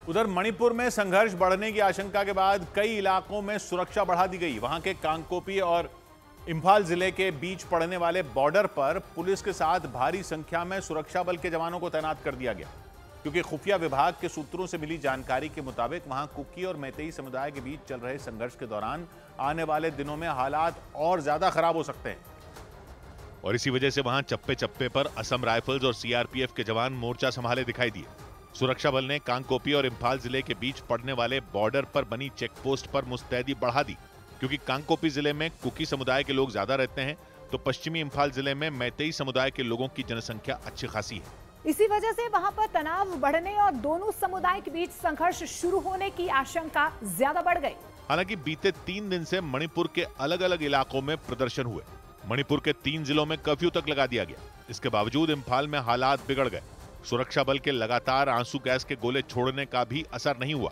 उधर मणिपुर में संघर्ष बढ़ने की आशंका के बाद कई इलाकों में सुरक्षा बढ़ा दी गई। वहां के कांगकोपी और इंफाल जिले के बीच पड़ने वाले बॉर्डर पर पुलिस के साथ भारी संख्या में सुरक्षा बल के जवानों को तैनात कर दिया गया, क्योंकि खुफिया विभाग के सूत्रों से मिली जानकारी के मुताबिक वहां कुकी और मैतेई समुदाय के बीच चल रहे संघर्ष के दौरान आने वाले दिनों में हालात और ज्यादा खराब हो सकते हैं। और इसी वजह से वहां चप्पे चप्पे पर असम राइफल्स और सीआरपीएफ के जवान मोर्चा संभाले दिखाई दिए। सुरक्षा बल ने कांगकोपी और इंफाल जिले के बीच पड़ने वाले बॉर्डर पर बनी चेक पोस्ट पर मुस्तैदी बढ़ा दी, क्योंकि कांगकोपी जिले में कुकी समुदाय के लोग ज्यादा रहते हैं, तो पश्चिमी इंफाल जिले में मैतेई समुदाय के लोगों की जनसंख्या अच्छी खासी है। इसी वजह से वहां पर तनाव बढ़ने और दोनों समुदाय के बीच संघर्ष शुरू होने की आशंका ज्यादा बढ़ गई। हालांकि बीते 3 दिन से मणिपुर के अलग अलग इलाकों में प्रदर्शन हुए। मणिपुर के 3 जिलों में कर्फ्यू तक लगा दिया गया। इसके बावजूद इंफाल में हालात बिगड़ गए। सुरक्षा बल के लगातार आंसू गैस के गोले छोड़ने का भी असर नहीं हुआ।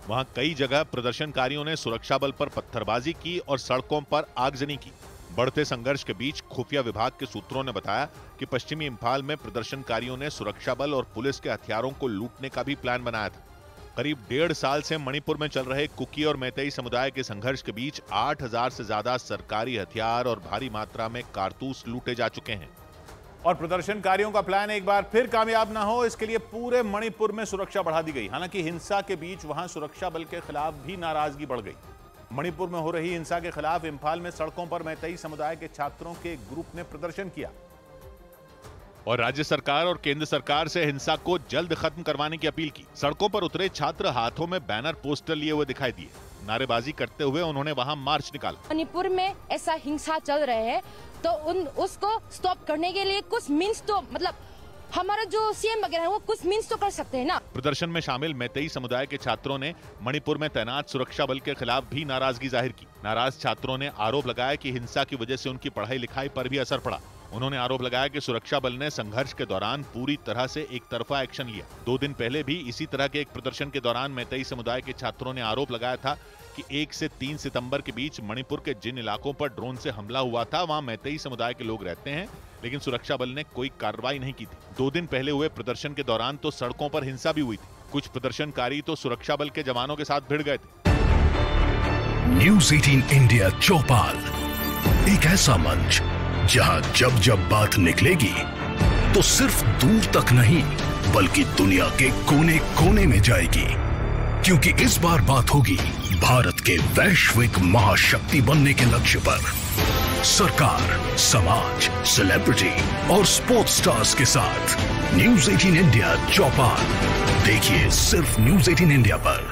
वहां कई जगह प्रदर्शनकारियों ने सुरक्षा बल पर पत्थरबाजी की और सड़कों पर आगजनी की। बढ़ते संघर्ष के बीच खुफिया विभाग के सूत्रों ने बताया कि पश्चिमी इंफाल में प्रदर्शनकारियों ने सुरक्षा बल और पुलिस के हथियारों को लूटने का भी प्लान बनाया था। करीब 1.5 साल से मणिपुर में चल रहे कुकी और मैतेई समुदाय के संघर्ष के बीच 8000 से ज्यादा सरकारी हथियार और भारी मात्रा में कारतूस लूटे जा चुके हैं। और प्रदर्शनकारियों का प्लान एक बार फिर कामयाब ना हो, इसके लिए पूरे मणिपुर में सुरक्षा बढ़ा दी गई। हालांकि हिंसा के बीच वहां सुरक्षा बल के खिलाफ भी नाराजगी बढ़ गई। मणिपुर में हो रही हिंसा के खिलाफ इंफाल में सड़कों पर मैतेई समुदाय के छात्रों के एक ग्रुप ने प्रदर्शन किया और राज्य सरकार और केंद्र सरकार से हिंसा को जल्द खत्म करवाने की अपील की। सड़कों पर उतरे छात्र हाथों में बैनर पोस्टर लिए हुए दिखाई दिए। नारेबाजी करते हुए उन्होंने वहां मार्च निकाला। मणिपुर में ऐसा हिंसा चल रहे हैं तो उसको स्टॉप करने के लिए कुछ मीन्स तो मतलब हमारा जो सीएम वगैरह है वो कुछ मीन्स तो कर सकते हैं ना। प्रदर्शन में शामिल मैतेई समुदाय के छात्रों ने मणिपुर में तैनात सुरक्षा बल के खिलाफ भी नाराजगी जाहिर की। नाराज छात्रों ने आरोप लगाया कि हिंसा की वजह से उनकी पढ़ाई लिखाई पर भी असर पड़ा। उन्होंने आरोप लगाया कि सुरक्षा बल ने संघर्ष के दौरान पूरी तरह से एक तरफा एक्शन लिया। 2 दिन पहले भी इसी तरह के एक प्रदर्शन के दौरान मैतेई समुदाय के छात्रों ने आरोप लगाया था कि 1 से 3 सितंबर के बीच मणिपुर के जिन इलाकों पर ड्रोन से हमला हुआ था वहां मैतेई समुदाय के लोग रहते हैं, लेकिन सुरक्षा बल ने कोई कार्रवाई नहीं की थी। 2 दिन पहले हुए प्रदर्शन के दौरान तो सड़कों पर हिंसा भी हुई थी। कुछ प्रदर्शनकारी तो सुरक्षा बल के जवानों के साथ भिड़ गए थे। न्यूज़ 18 इंडिया चौपाल, एक ऐसा मंच जहां जब जब बात निकलेगी तो सिर्फ दूर तक नहीं बल्कि दुनिया के कोने कोने में जाएगी, क्योंकि इस बार बात होगी भारत के वैश्विक महाशक्ति बनने के लक्ष्य पर। सरकार, समाज, सेलिब्रिटी और स्पोर्ट्स स्टार्स के साथ न्यूज़ 18 इंडिया चौपाल देखिए सिर्फ न्यूज़ 18 इंडिया पर।